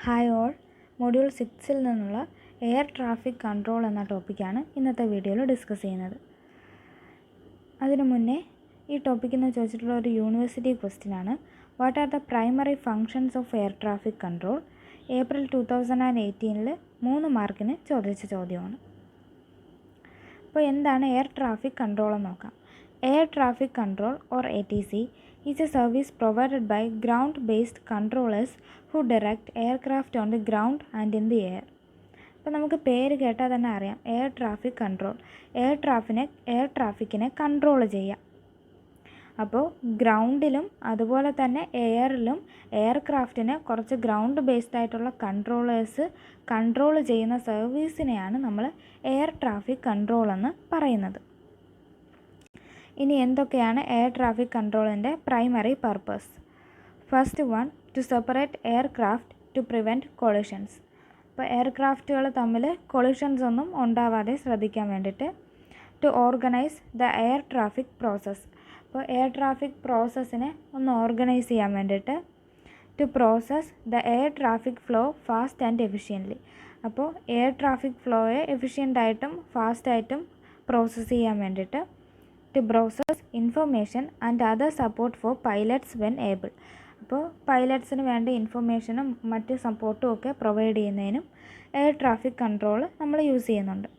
Hi all, module 6-ൽ നിന്നുള്ള air traffic control എന്ന ടോപ്പിക്കാണ് ഇന്നത്തെ വീഡിയോയിൽ ഡിസ്കസ് ചെയ്യുന്നത്. അതിനു മുന്നേ ഈ ടോപ്പിക്കിൽ നിന്ന് ചോദിച്ചിട്ടുള്ള ഒരു യൂണിവേഴ്സിറ്റി ക്വസ്റ്റ്യനാണ്. What are the primary functions of air traffic control? April 2018 3 മാർക്കിന് ചോദിച്ച ചോദ്യമാണ്. അപ്പോൾ എന്താണ് എയർ ട്രാഫിക് കൺട്രോൾ എന്ന് നോക്കാം. Air traffic control or ATC is a service provided by ground-based controllers who direct aircraft on the ground and in the air. അപ്പോൾ നമുക്ക് പേര് കേട്ടാൽ തന്നെ അറിയാം, എയർ ട്രാഫിക് കൺട്രോൾ. എയർ ട്രാഫിക്കിനെ കൺട്രോൾ ചെയ്യാം. അപ്പോൾ ഗ്രൗണ്ടിലും അതുപോലെ തന്നെ എയറിലും എയർക്രാഫ്റ്റിനെ കുറച്ച് ഗ്രൗണ്ട് ബേസ്ഡ് ആയിട്ടുള്ള കൺട്രോളേഴ്സ് കൺട്രോൾ ചെയ്യുന്ന സർവീസിനെയാണ് നമ്മൾ എയർ ട്രാഫിക് കൺട്രോൾ എന്ന് പറയുന്നത്. ഇനി എന്തൊക്കെയാണ് എയർ ട്രാഫിക് കൺട്രോളിൻ്റെ primary purpose? First one, to separate aircraft to prevent collisions. അപ്പോൾ എയർക്രാഫ്റ്റുകൾ തമ്മിൽ കൊളിഷൻസ് ഒന്നും ഉണ്ടാവാതെ ശ്രദ്ധിക്കാൻ വേണ്ടിയിട്ട്. To organise the air traffic process. അപ്പോൾ എയർ ട്രാഫിക് പ്രോസസ്സിനെ ഒന്ന് ഓർഗനൈസ് ചെയ്യാൻ വേണ്ടിയിട്ട്. To process the air traffic flow fast and efficiently. അപ്പോൾ എയർ ട്രാഫിക് ഫ്ലോയെ എഫിഷ്യൻ്റായിട്ടും ഫാസ്റ്റായിട്ടും പ്രോസസ്സ് ചെയ്യാൻ വേണ്ടിയിട്ട്. To process information and other support for pilots when able. അപ്പോൾ പൈലറ്റ്സിന് വേണ്ട ഇൻഫർമേഷനും മറ്റ് സപ്പോർട്ടും ഒക്കെ പ്രൊവൈഡ് ചെയ്യുന്നതിനും എയർ ട്രാഫിക് കൺട്രോൾ നമ്മൾ യൂസ് ചെയ്യുന്നുണ്ട്.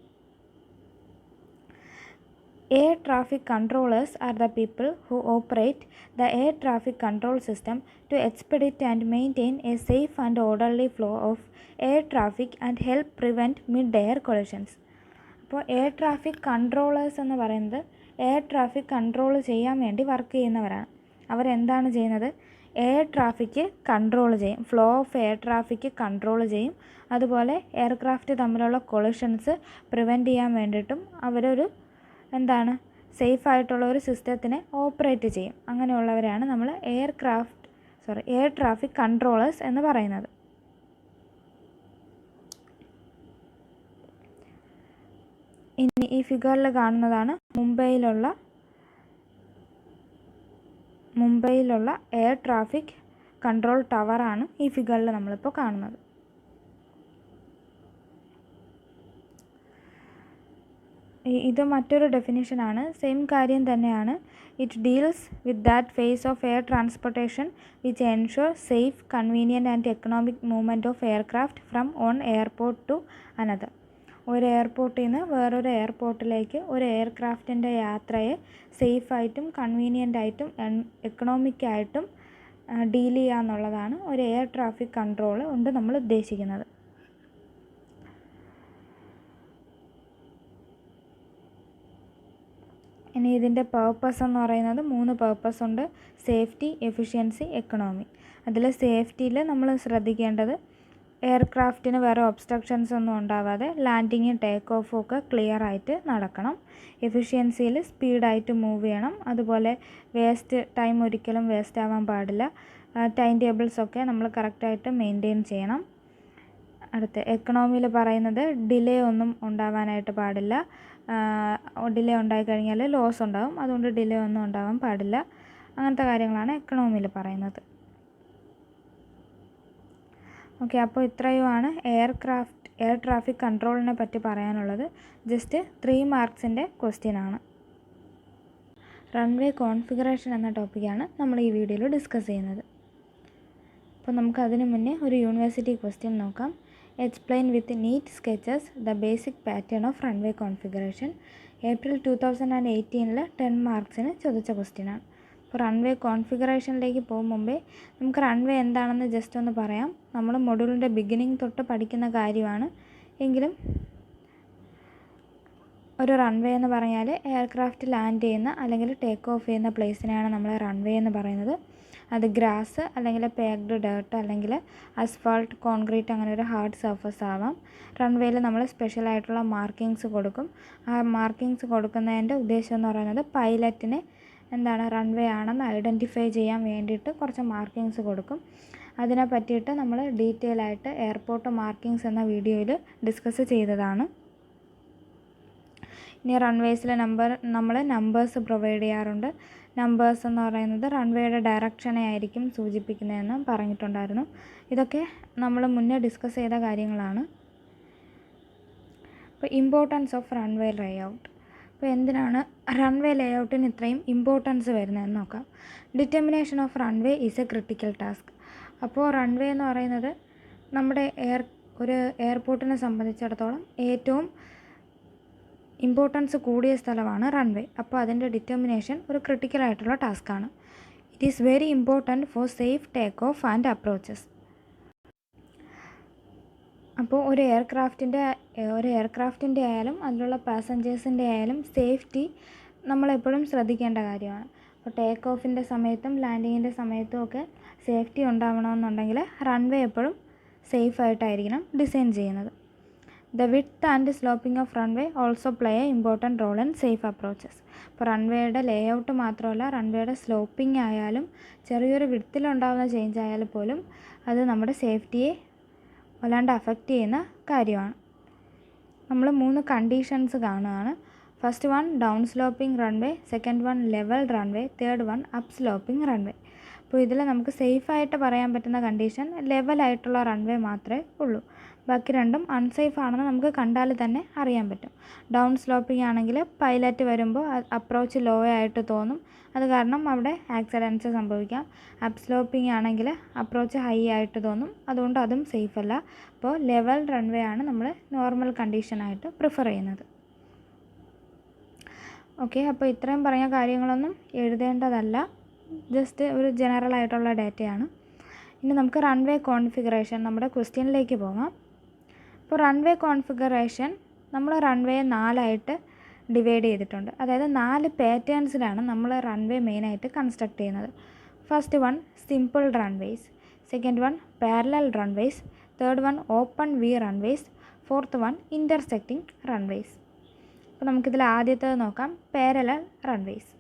Air traffic controllers are the people who operate the air traffic control system to expedite and maintain a safe and orderly flow of air traffic and help prevent mid-air collisions. അപ്പോൾ air traffic controllers എന്ന് പറയുന്നത് air traffic control ചെയ്യാൻ വേണ്ടി work ചെയ്യുന്നവരാണ്. അവരെന്താണ് ചെയ്യുന്നത്? Air traffic control ചെയ്യും, flow of air traffic control ചെയ്യും. അതുപോലെ എയർക്രാഫ്റ്റ് തമ്മിലുള്ള കൊളിഷൻസ് പ്രിവെൻറ്റ് ചെയ്യാൻ വേണ്ടിയിട്ടും അവരൊരു സേഫ് ആയിട്ടുള്ള ഒരു സിസ്റ്റത്തിനെ ഓപ്പറേറ്റ് ചെയ്യും. അങ്ങനെയുള്ളവരാണ് നമ്മൾ എയർ ട്രാഫിക് കൺട്രോളേഴ്സ് എന്ന് പറയുന്നത്. ഇനി ഈ ഫിഗറിൽ കാണുന്നതാണ് മുംബൈയിലുള്ള എയർ ട്രാഫിക് കൺട്രോൾ ടവറാണ് ഈ ഫിഗറിൽ നമ്മളിപ്പോൾ കാണുന്നത്. ഇത് മറ്റൊരു ഡെഫിനിഷനാണ്, സെയിം കാര്യം തന്നെയാണ്. It deals with that phase of air transportation which ensure safe, convenient and economic movement of aircraft from one airport to another. ഒരു എയർപോർട്ടിൽ നിന്ന് വേറൊരു എയർപോർട്ടിലേക്ക് ഒരു എയർക്രാഫ്റ്റിൻ്റെ യാത്രയെ സേഫായിട്ടും കൺവീനിയൻ്റായിട്ടും എക്കണോമിക്കായിട്ടും ഡീൽ ചെയ്യുക എന്നുള്ളതാണ് ഒരു എയർ ട്രാഫിക് കൺട്രോൾ കൊണ്ട് നമ്മൾ ഉദ്ദേശിക്കുന്നത്. ഇനി ഇതിൻ്റെ പേർപ്പസ് എന്ന് പറയുന്നത് 3 പേർപ്പസ് ഉണ്ട്. Safety, efficiency, economy. അതിൽ സേഫ്റ്റിയിൽ നമ്മൾ ശ്രദ്ധിക്കേണ്ടത് എയർക്രാഫ്റ്റിന് വേറെ ഒബ്സ്ട്രക്ഷൻസ് ഒന്നും ഉണ്ടാവാതെ ലാൻഡിങ്ങും ടേക്ക് ഓഫും ഒക്കെ ക്ലിയർ ആയിട്ട് നടക്കണം. എഫിഷ്യൻസിയിൽ സ്പീഡായിട്ട് മൂവ് ചെയ്യണം. അതുപോലെ ടൈം ഒരിക്കലും വേസ്റ്റ് ആവാൻ പാടില്ല. ടൈം ടേബിൾസൊക്കെ നമ്മൾ കറക്റ്റായിട്ട് മെയിൻറ്റെയിൻ ചെയ്യണം. അടുത്ത എക്കണോമിയിൽ പറയുന്നത് ഡിലേ ഒന്നും ഉണ്ടാവാനായിട്ട് പാടില്ല. ഡിലേ ഉണ്ടായിക്കഴിഞ്ഞാൽ ലോസ് ഉണ്ടാകും, അതുകൊണ്ട് ഡിലേ ഒന്നും ഉണ്ടാവാൻ പാടില്ല. അങ്ങനത്തെ കാര്യങ്ങളാണ് എക്കണോമിയിൽ പറയുന്നത്. ഓക്കെ, അപ്പോൾ ഇത്രയുമാണ് എയർ ട്രാഫിക് കൺട്രോളിനെ പറ്റി പറയാനുള്ളത്. ജസ്റ്റ് 3 മാർക്സിൻ്റെ ക്വസ്റ്റ്യനാണ്. റൺവേ കോൺഫിഗറേഷൻ എന്ന ടോപ്പിക്കാണ് നമ്മൾ ഈ വീഡിയോയിൽ ഡിസ്കസ് ചെയ്യുന്നത്. അപ്പോൾ നമുക്ക് അതിനു മുന്നേ ഒരു യൂണിവേഴ്സിറ്റി ക്വസ്റ്റ്യൻ നോക്കാം. Explain with neat sketches the basic pattern of runway configuration. April 2018 10 മാർക്സിന് ചോദിച്ച ക്വസ്റ്റ്യനാണ്. അപ്പോൾ റൺവേ കോൺഫിഗറേഷനിലേക്ക് പോകും മുമ്പേ നമുക്ക് റൺവേ എന്താണെന്ന് ജസ്റ്റ് ഒന്ന് പറയാം. നമ്മൾ മൊഡ്യൂളിൻ്റെ ബിഗിനിങ് തൊട്ട് പഠിക്കുന്ന കാര്യമാണ്. എങ്കിലും ഒരു റൺവേ എന്ന് പറഞ്ഞാൽ എയർക്രാഫ്റ്റ് ലാൻഡ് ചെയ്യുന്ന അല്ലെങ്കിൽ ടേക്ക് ഓഫ് ചെയ്യുന്ന പ്ലേസിനെയാണ് നമ്മൾ റൺവേ എന്ന് പറയുന്നത്. അത് ഗ്രാസ് അല്ലെങ്കിൽ പേക്ഡ് ഡേർട്ട് അല്ലെങ്കിൽ അസ്ഫാൾട്ട്, കോൺക്രീറ്റ്, അങ്ങനെ ഒരു ഹാർഡ് സർഫസ് ആവാം. റൺവേയിൽ നമ്മൾ സ്പെഷ്യലായിട്ടുള്ള മാർക്കിങ്സ് കൊടുക്കും. ആ മാർക്കിങ്സ് കൊടുക്കുന്നതിൻ്റെ ഉദ്ദേശം എന്ന് പറയുന്നത് പൈലറ്റിനെ റൺവേ ആണെന്ന് ഐഡൻറ്റിഫൈ ചെയ്യാൻ വേണ്ടിയിട്ട് കുറച്ച് മാർക്കിങ്സ് കൊടുക്കും. അതിനെ പറ്റിയിട്ട് നമ്മൾ ഡീറ്റെയിൽ ആയിട്ട് എയർപോർട്ട് മാർക്കിങ്സ് എന്ന വീഡിയോയിൽ ഡിസ്കസ് ചെയ്തതാണ്. ഇനി റൺവേസിലെ നമ്മൾ നമ്പേഴ്സ് പ്രൊവൈഡ് ചെയ്യാറുണ്ട്. നമ്പേഴ്സ് എന്ന് പറയുന്നത് റൺവേയുടെ ഡയറക്ഷനെ ആയിരിക്കും സൂചിപ്പിക്കുന്നതെന്ന് പറഞ്ഞിട്ടുണ്ടായിരുന്നു. ഇതൊക്കെ നമ്മൾ മുന്നേ ഡിസ്കസ് ചെയ്ത കാര്യങ്ങളാണ്. അപ്പോൾ ഇമ്പോർട്ടൻസ് ഓഫ് റൺവേ ലേഔട്ട്. അപ്പോൾ എന്തിനാണ് റൺവേ ലേഔട്ടിന് ഇത്രയും ഇമ്പോർട്ടൻസ് വരുന്നതെന്ന് നോക്കാം. Determination of runway is A critical task. അപ്പോൾ റൺവേ എന്ന് പറയുന്നത് നമ്മുടെ ഒരു എയർപോർട്ടിനെ സംബന്ധിച്ചിടത്തോളം ഏറ്റവും ഇമ്പോർട്ടൻസ് കൂടിയ സ്ഥലമാണ് റൺവേ. അപ്പോൾ അതിൻ്റെ ഡിറ്റർമിനേഷൻ ഒരു ക്രിട്ടിക്കലായിട്ടുള്ള ടാസ്ക്കാണ്. It is very important for safe take off and approaches. അപ്പോൾ ഒരു എയർക്രാഫ്റ്റിൻ്റെ ആയാലും അതിലുള്ള പാസഞ്ചേഴ്സിൻ്റെ ആയാലും സേഫ്റ്റി നമ്മളെപ്പോഴും ശ്രദ്ധിക്കേണ്ട കാര്യമാണ്. അപ്പോൾ ടേക്ക് ഓഫിൻ്റെ സമയത്തും ലാൻഡിങ്ങിൻ്റെ സമയത്തും ഒക്കെ സേഫ്റ്റി ഉണ്ടാവണമെന്നുണ്ടെങ്കിൽ റൺവേ എപ്പോഴും സേഫായിട്ടായിരിക്കണം ഡിസൈൻ ചെയ്യുന്നത്. The width and sloping of runway also play a important role in safe approaches. അപ്പോൾ റൺവേയുടെ ലേഔട്ട് മാത്രമല്ല, റൺവേയുടെ സ്ലോപ്പിംഗ് ആയാലും ചെറിയൊരു വിഡ്ത്തിലുണ്ടാകുന്ന ചേഞ്ച് ആയാലും പോലും അത് നമ്മുടെ സേഫ്റ്റിയെ വല്ലാണ്ട് അഫക്റ്റ് ചെയ്യുന്ന കാര്യമാണ്. നമ്മൾ 3 കണ്ടീഷൻസ് കാണുകയാണ്. First one down sloping runway, second one level runway, third one up sloping runway. അപ്പോൾ ഇതിൽ നമുക്ക് സേഫായിട്ട് പറയാൻ പറ്റുന്ന കണ്ടീഷൻ ലെവലായിട്ടുള്ള റൺവേ മാത്രമേ ഉള്ളൂ. ബാക്കി രണ്ടും അൺസേഫ് ആണെന്ന് നമുക്ക് കണ്ടാൽ തന്നെ അറിയാൻ പറ്റും. ഡൗൺ സ്ലോപ്പിംഗ് ആണെങ്കിൽ പൈലറ്റ് വരുമ്പോൾ അപ്രോച്ച് ലോ ആയിട്ട് തോന്നും, അത് കാരണം അവിടെ ആക്സിഡൻറ്റ്സ് സംഭവിക്കാം. അപ്പ് സ്ലോപ്പിംഗ് ആണെങ്കിൽ അപ്രോച്ച് ഹൈ ആയിട്ട് തോന്നും, അതുകൊണ്ട് അതും സേഫ് അല്ല. അപ്പോൾ ലെവൽ റൺവേ ആണ് നമ്മൾ നോർമൽ കണ്ടീഷനായിട്ട് പ്രിഫർ ചെയ്യുന്നത്. ഓക്കെ, അപ്പോൾ ഇത്രയും പറഞ്ഞ കാര്യങ്ങളൊന്നും എഴുതേണ്ടതല്ല, ജസ്റ്റ് ഒരു ജനറൽ ആയിട്ടുള്ള ഡാറ്റയാണ്. ഇനി നമുക്ക് റൺവേ കോൺഫിഗറേഷൻ നമ്മുടെ ക്വസ്റ്റ്യനിലേക്ക് പോകാം. അപ്പോൾ റൺവേ കോൺഫിഗറേഷൻ നമ്മൾ റൺവേ 4 ഡിവൈഡ് ചെയ്തിട്ടുണ്ട്. അതായത് 4 പാറ്റേൺസിലാണ് നമ്മൾ റൺവേ മെയിനായിട്ട് കൺസ്ട്രക്ട് ചെയ്യുന്നത്. First one simple runways, second one parallel runways, third one open V runways, fourth one intersecting runways. അപ്പോൾ നമുക്കിതിൽ ആദ്യത്തേത് നോക്കാം, പാരലൽ റൺവേസ്.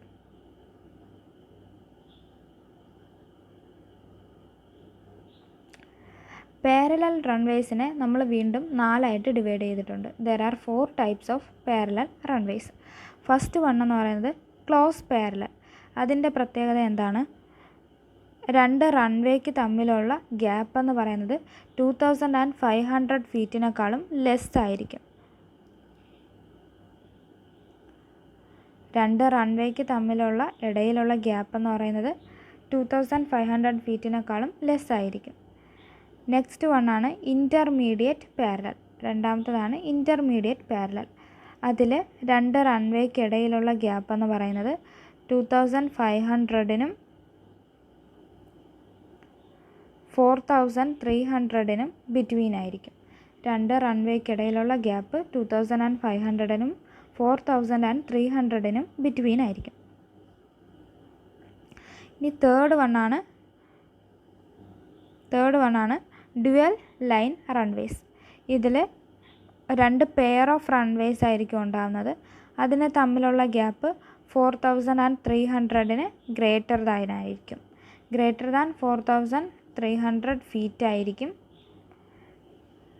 പാരലൽ റൺവേസിനെ നമ്മൾ വീണ്ടും 4 ഡിവൈഡ് ചെയ്തിട്ടുണ്ട്. There are 4 types of parallel runways. First one എന്ന് പറയുന്നത് ക്ലോസ് പാരലൽ. അതിൻ്റെ പ്രത്യേകത എന്താണ്? 2 റൺവേക്ക് തമ്മിലുള്ള ഗ്യാപ്പ് എന്ന് പറയുന്നത് 2500 ഫീറ്റിനേക്കാളും ലെസ് ആയിരിക്കും. 2 റൺവേക്ക് തമ്മിലുള്ള ഇടയിലുള്ള ഗ്യാപ്പ് എന്ന് പറയുന്നത് 2500 ഫീറ്റിനേക്കാളും ലെസ് ആയിരിക്കും. നെക്സ്റ്റ് വണ്ണാണ് ഇൻ്റർമീഡിയറ്റ് പാരലൽ. രണ്ടാമത്തതാണ് ഇൻ്റർമീഡിയറ്റ് പാരലൽ. അതിൽ 2 റൺവേക്കിടയിലുള്ള ഗ്യാപ്പ് എന്ന് പറയുന്നത് 2500-നും 4300-നും ബിറ്റ്വീൻ ആയിരിക്കും. 2 റൺവേക്കിടയിലുള്ള ഗ്യാപ്പ് 2500-നും 4300-നും ബിറ്റ്വീൻ ആയിരിക്കും. ഇനി തേർഡ് വണ്ണാണ് ഡ്യുവൽ ലൈൻ റൺവേസ്. ഇതിൽ 2 പെയർ ഓഫ് റൺവേസ് ആയിരിക്കും ഉണ്ടാകുന്നത്. അതിന് തമ്മിലുള്ള ഗ്യാപ്പ് 4300-ന് ഗ്രേറ്റർ ദാൻ ആയിരിക്കും. ഗ്രേറ്റർ ദാൻ 4300 ഫീറ്റ് ആയിരിക്കും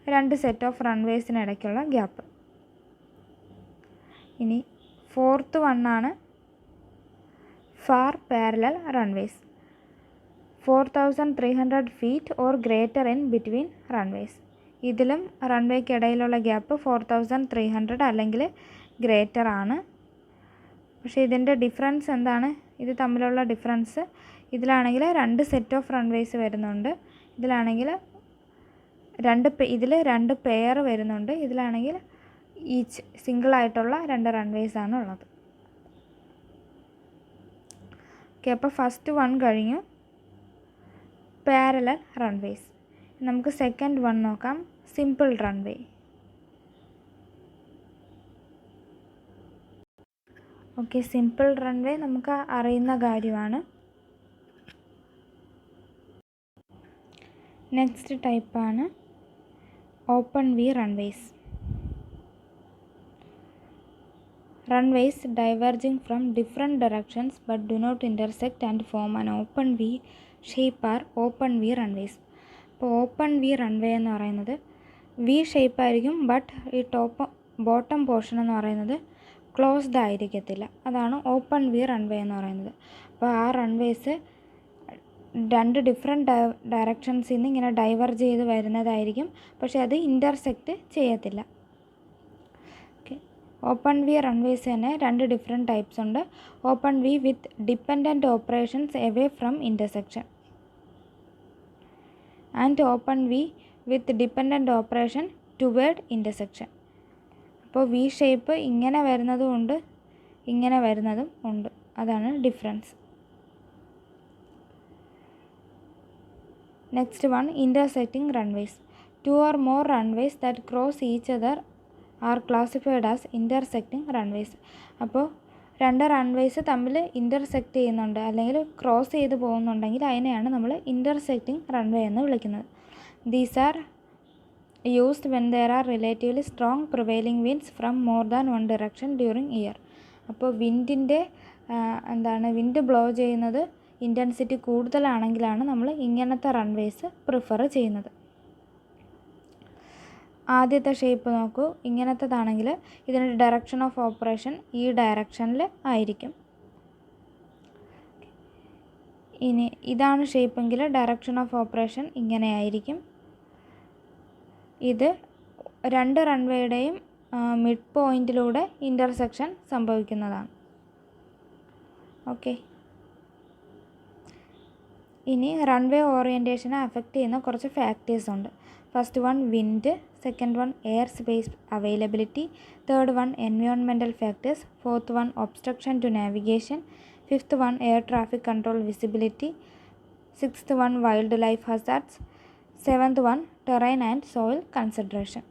2 സെറ്റ് ഓഫ് റൺവേസിനിടയ്ക്കുള്ള ഗ്യാപ്പ്. ഇനി ഫോർത്ത് വണ്ണാണ് far parallel runways. 4300 feet or greater in between runways. ഇതിലും റൺവേക്കിടയിലുള്ള ഗ്യാപ്പ് 4300 അല്ലെങ്കിൽ ഗ്രേറ്റർ ആണ്. പക്ഷേ ഇതിൻ്റെ ഡിഫറൻസ് എന്താണ്? ഇത് തമ്മിലുള്ള ഡിഫറൻസ്, ഇതിലാണെങ്കിൽ 2 സെറ്റ് ഓഫ് റൺവേസ് വരുന്നുണ്ട്, ഇതിലാണെങ്കിൽ 2 പെയർ വരുന്നുണ്ട്, ഇതിലാണെങ്കിൽ ഈച്ച് സിംഗിളായിട്ടുള്ള 2 റൺവേസാണ് ഉള്ളത്. ഓക്കെ, അപ്പോൾ ഫസ്റ്റ് വൺ കഴിഞ്ഞു, പാരലൽ റൺവേസ്. നമുക്ക് സെക്കൻഡ് വൺ നോക്കാം, simple runway. Okay, simple runway നമുക്ക് അറിയുന്ന കാര്യമാണ്. നെക്സ്റ്റ് ടൈപ്പാണ് open V runways. Runways diverging from different directions but do not intersect and form an open V shape are open V runways. അപ്പോൾ open V runway എന്ന് പറയുന്നത് V shape ആയിരിക്കും, but ഈ bottom portion എന്ന് പറയുന്നത് closed ആയിരിക്കത്തില്ല. അതാണ് open V runway എന്ന് പറയുന്നത്. അപ്പോൾ ആ റൺവേസ് രണ്ട് ഡിഫറെൻറ്റ് ഡയറക്ഷൻസിൽ നിന്ന് ഇങ്ങനെ ഡൈവർജ് ചെയ്ത് വരുന്നതായിരിക്കും, പക്ഷേ അത് ഇൻ്റർസെക്റ്റ് ചെയ്യത്തില്ല. ഓക്കെ, ഓപ്പൺ വി റൺവേസ് തന്നെ രണ്ട് ഡിഫറെൻറ്റ് ടൈപ്സ് ഉണ്ട്. Open V with dependent operations away from intersection and open V with dependent operation toward intersection. അപ്പോൾ വി ഷേപ്പ് ഇങ്ങനെ വരുന്നതും ഉണ്ട്, ഇങ്ങനെ വരുന്നതും ഉണ്ട്, അതാണ് difference. Next one, intersecting runways. Two or more runways that cross each other are classified as intersecting runways. അപ്പോൾ രണ്ട് റൺവേസ് തമ്മിൽ ഇൻ്റർസെക്റ്റ് ചെയ്യുന്നുണ്ട് അല്ലെങ്കിൽ ക്രോസ് ചെയ്ത് പോകുന്നുണ്ടെങ്കിൽ അതിനെയാണ് നമ്മൾ ഇൻ്റർസെക്റ്റിംഗ് റൺവേ എന്ന് വിളിക്കുന്നത്. These are used when there are relatively strong prevailing winds from more than one direction during year. അപ്പോൾ വിൻഡ് ബ്ലോ ചെയ്യുന്നത് ഇൻറ്റൻസിറ്റി കൂടുതലാണെങ്കിലാണ് നമ്മൾ ഇങ്ങനത്തെ റൺവേസ് പ്രിഫർ ചെയ്യുന്നത്. ആദ്യത്തെ ഷേപ്പ് നോക്കൂ, ഇങ്ങനത്തേതാണെങ്കിൽ ഇതിൻ്റെ ഡയറക്ഷൻ ഓഫ് ഓപ്പറേഷൻ ഈ ഡയറക്ഷനിൽ ആയിരിക്കും. ഇനി ഇതാണ് ഷേപ്പെങ്കിൽ ഡയറക്ഷൻ ഓഫ് ഓപ്പറേഷൻ ഇങ്ങനെ ആയിരിക്കും. ഇത് രണ്ട് റൺവേയുടെയും മിഡ് പോയിൻറ്റിലൂടെ ഇൻ്റർസെക്ഷൻ സംഭവിക്കുന്നതാണ്. ഓക്കെ, ഇനി റൺവേ ഓറിയൻറ്റേഷനെ അഫക്റ്റ് ചെയ്യുന്ന കുറച്ച് ഫാക്ടേഴ്സ് ഉണ്ട്. First one wind, second one air space availability, third one environmental factors, fourth one obstruction to navigation, fifth one air traffic control visibility, sixth one wild life hazards, seventh one terrain and soil consideration.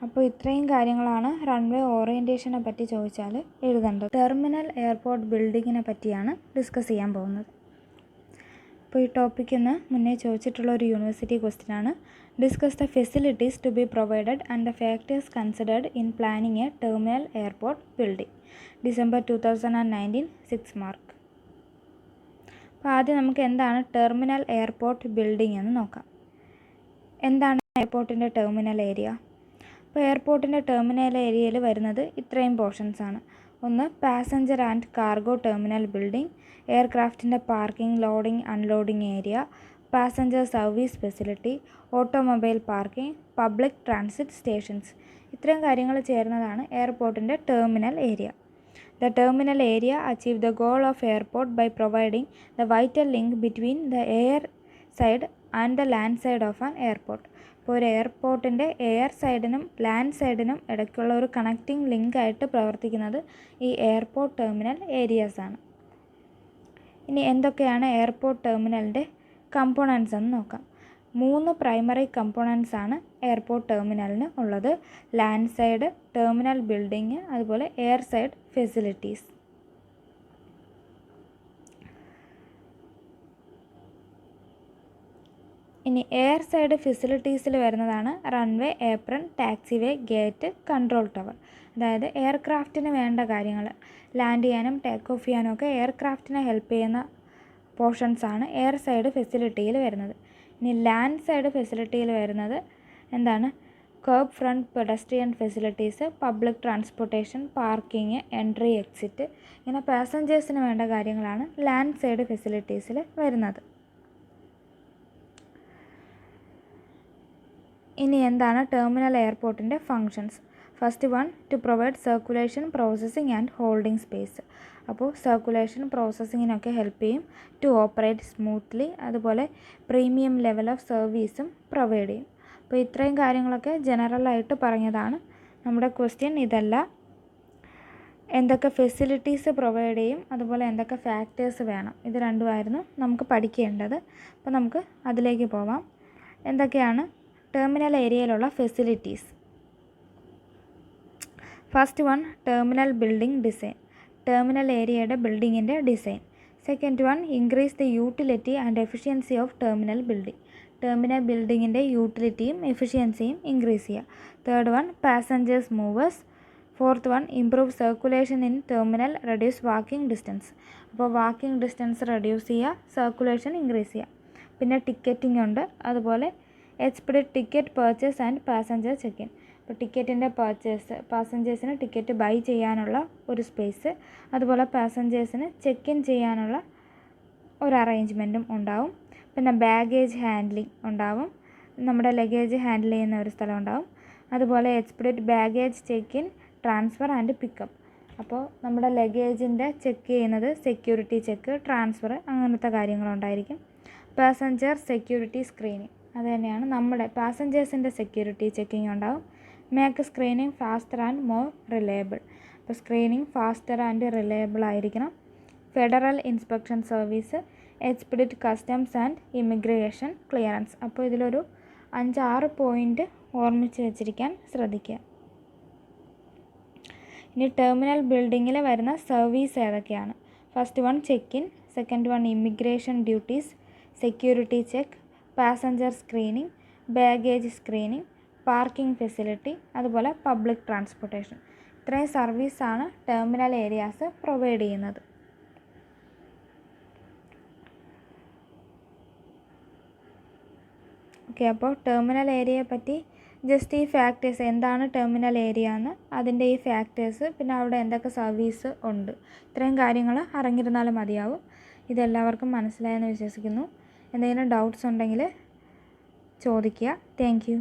അപ്പോൾ ഇത്രയും കാര്യങ്ങളാണ് runway ഓറിയൻറ്റേഷനെ പറ്റി ചോദിച്ചാൽ എഴുതേണ്ടത്. Terminal airport ബിൽഡിങ്ങിനെ പറ്റിയാണ് discuss ചെയ്യാൻ പോകുന്നത്. അപ്പോൾ ഈ ടോപ്പിക്കിന് മുന്നേ ചോദിച്ചിട്ടുള്ള ഒരു യൂണിവേഴ്സിറ്റി ക്വസ്റ്റ്യൻ ആണ്. Discuss the facilities to be provided and the factors considered in planning a terminal airport building. December 2019, 6 mark. അപ്പോൾ ആദ്യം നമുക്ക് എന്താണ് ടെർമിനൽ എയർപോർട്ട് ബിൽഡിംഗ് എന്ന് നോക്കാം. എന്താണ് എയർപോർട്ടിൻ്റെ ടെർമിനൽ ഏരിയ? അപ്പോൾ എയർപോർട്ടിൻ്റെ ടെർമിനൽ ഏരിയയിൽ വരുന്നത് ഇത്രയും പോർഷൻസാണ്. ഒന്ന് passenger and cargo terminal building, എയർക്രാഫ്റ്റിൻ്റെ parking, loading unloading area, passenger service facility, automobile parking, public transit stations. ഇത്രയും കാര്യങ്ങൾ ചേർന്നതാണ് എയർപോർട്ടിൻ്റെ terminal area. The terminal area achieve the goal of airport by providing the vital link between the air side and the land side of an airport. ഇപ്പോൾ ഒരു എയർപോർട്ടിൻ്റെ air സൈഡിനും land സൈഡിനും ഇടയ്ക്കുള്ള ഒരു connecting ലിങ്കായിട്ട് പ്രവർത്തിക്കുന്നത് ഈ എയർപോർട്ട് ടെർമിനൽ ഏരിയാസാണ്. ഇനി എന്തൊക്കെയാണ് airport ടെർമിനലിൻ്റെ components എന്ന് നോക്കാം. 3 പ്രൈമറി കമ്പോണൻസ് ആണ് എയർപോർട്ട് ടെർമിനലിന് ഉള്ളത്. ലാൻഡ് സൈഡ് ടെർമിനൽ ബിൽഡിങ്, അതുപോലെ എയർ സൈഡ് ഫെസിലിറ്റീസ്. ഇനി എയർ സൈഡ് ഫെസിലിറ്റീസിൽ വരുന്നതാണ് runway, apron, taxiway, gate, control tower. അതായത് എയർക്രാഫ്റ്റിന് വേണ്ട കാര്യങ്ങൾ ലാൻഡ് ചെയ്യാനും ടേക്ക് ഓഫ് ചെയ്യാനും ഒക്കെ എയർക്രാഫ്റ്റിനെ ഹെൽപ്പ് ചെയ്യുന്ന പോർഷൻസാണ് എയർ സൈഡ് ഫെസിലിറ്റിയിൽ വരുന്നത്. ഇനി ലാൻഡ് സൈഡ് ഫെസിലിറ്റിയിൽ വരുന്നത് എന്താണ്? Kerb front pedestrian facilities, public transportation, parking, entry, exit, ഇങ്ങനെ പാസഞ്ചേഴ്സിന് വേണ്ട കാര്യങ്ങളാണ് ലാൻഡ് സൈഡ് ഫെസിലിറ്റീസിൽ വരുന്നത്. ഇനി എന്താണ് ടെർമിനൽ എയർപോർട്ടിൻ്റെ functions? First one, to provide circulation, processing and holding space. അപ്പോൾ സർക്കുലേഷൻ പ്രോസസ്സിങ്ങിനൊക്കെ ഹെൽപ്പ് ചെയ്യും. ടു ഓപ്പറേറ്റ് സ്മൂത്ത്ലി, അതുപോലെ പ്രീമിയം ലെവൽ ഓഫ് സർവീസും പ്രൊവൈഡ് ചെയ്യും. അപ്പോൾ ഇത്രയും കാര്യങ്ങളൊക്കെ ജനറലായിട്ട് പറഞ്ഞതാണ്. നമ്മുടെ ക്വസ്റ്റ്യൻ ഇതല്ല. എന്തൊക്കെ ഫെസിലിറ്റീസ് പ്രൊവൈഡ് ചെയ്യും, അതുപോലെ എന്തൊക്കെ ഫാക്ടേഴ്സ് വേണം, ഇത് രണ്ടുമായിരുന്നു നമുക്ക് പഠിക്കേണ്ടത്. അപ്പോൾ നമുക്ക് അതിലേക്ക് പോവാം. എന്തൊക്കെയാണ് ടെർമിനൽ ഏരിയയിലുള്ള facilities? First one, terminal building design, terminal ഏരിയയുടെ ബിൽഡിങ്ങിൻ്റെ design. Second one, increase the utility and efficiency of terminal building, terminal ബിൽഡിങ്ങിൻ്റെ യൂട്ടിലിറ്റിയും എഫിഷ്യൻസിയും ഇൻക്രീസ് ചെയ്യുക. Third one, passengers movers. Fourth one, improve circulation in terminal, reduce walking distance. അപ്പോൾ walking distance reduce ചെയ്യുക, circulation increase ചെയ്യുക. പിന്നെ ticketing ഉണ്ട്, അതുപോലെ expedite ticket purchase and passenger check in. അപ്പോൾ ടിക്കറ്റിൻ്റെ പർച്ചേസ്, പാസഞ്ചേഴ്സിന് ടിക്കറ്റ് ബൈ ചെയ്യാനുള്ള ഒരു സ്പേസ്, അതുപോലെ പാസഞ്ചേഴ്സിന് ചെക്ക് ഇൻ ചെയ്യാനുള്ള ഒരു അറേഞ്ച്മെൻറ്റും ഉണ്ടാവും. പിന്നെ ബാഗേജ് ഹാൻഡ്ലിംഗ് ഉണ്ടാവും, നമ്മുടെ ലഗേജ് ഹാൻഡിൽ ചെയ്യുന്ന ഒരു സ്ഥലം ഉണ്ടാവും. അതുപോലെ expedite baggage check in, transfer and pickup. അപ്പോൾ നമ്മുടെ ലഗേജിൻ്റെ ചെക്ക് ചെയ്യുന്നത് സെക്യൂരിറ്റി ചെക്ക്, ട്രാൻസ്ഫർ, അങ്ങനത്തെ കാര്യങ്ങളുണ്ടായിരിക്കും. പാസഞ്ചർ സെക്യൂരിറ്റി സ്ക്രീനിങ്, അത് തന്നെയാണ് നമ്മുടെ പാസഞ്ചേഴ്സിൻ്റെ സെക്യൂരിറ്റി ചെക്കിങ് ഉണ്ടാവും. Make screening faster and more reliable. അപ്പോൾ സ്ക്രീനിങ് ഫാസ്റ്റർ ആൻഡ് റിലയബിൾ ആയിരിക്കണം. Federal inspection service, expedite customs and immigration clearance. അപ്പോൾ ഇതിലൊരു 5-6 പോയിൻ്റ് ഓർമ്മിച്ച് വെച്ചിരിക്കാൻ ശ്രദ്ധിക്കുക. ഇനി ടെർമിനൽ ബിൽഡിങ്ങിൽ വരുന്ന സർവീസ് ഏതൊക്കെയാണ്? First one check in, second one immigration duties, security check, passenger screening, baggage screening, parking facility, അതുപോലെ പബ്ലിക് ട്രാൻസ്പോർട്ടേഷൻ. ഇത്രയും സർവീസാണ് ടെർമിനൽ ഏരിയാസ് പ്രൊവൈഡ് ചെയ്യുന്നത്. ഓക്കെ, അപ്പോൾ ടെർമിനൽ ഏരിയയെ പറ്റി ജസ്റ്റ് ഈ ഫാക്ടേഴ്സ്, എന്താണ് ടെർമിനൽ ഏരിയ എന്ന്, അതിൻ്റെ ഈ ഫാക്ടേഴ്സ്, പിന്നെ അവിടെ എന്തൊക്കെ സർവീസ് ഉണ്ട്, ഇത്രയും കാര്യങ്ങൾ അറിഞ്ഞിരുന്നാലും മതിയാവും. ഇതെല്ലാവർക്കും മനസ്സിലായെന്ന് വിശ്വസിക്കുന്നു. എന്തെങ്കിലും ഡൗട്ട്സ് ഉണ്ടെങ്കിൽ ചോദിക്കുക. Thank you.